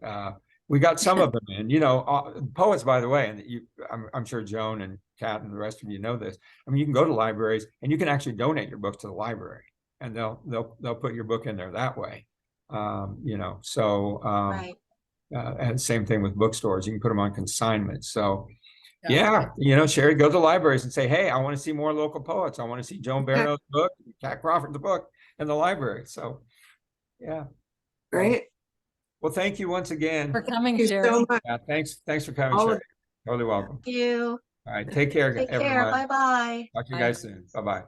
Speaker 2: we got some of them in. Poets, by the way, and I'm sure Joan and Kat and the rest of you know this. I mean, you can go to libraries and you can actually donate your book to the library, and they'll put your book in there that way.
Speaker 3: Right.
Speaker 2: And same thing with bookstores. You can put them on consignment. So yeah, Sherry, go to the libraries and say, hey, I want to see more local poets. I want to see Joan Baranow's book, Kat Crawford's book in the library. So yeah.
Speaker 12: Great.
Speaker 2: Well, thank you once again.
Speaker 1: For coming,
Speaker 12: Thank you
Speaker 1: Sherry.
Speaker 12: so much.
Speaker 2: Yeah, thanks for coming,
Speaker 12: All of
Speaker 2: Sherry. Totally welcome.
Speaker 3: Thank you.
Speaker 2: All right, take care,
Speaker 3: Take care.
Speaker 2: everyone.
Speaker 3: Bye-bye.
Speaker 2: Talk to you
Speaker 1: Bye.
Speaker 2: guys soon. Bye-bye.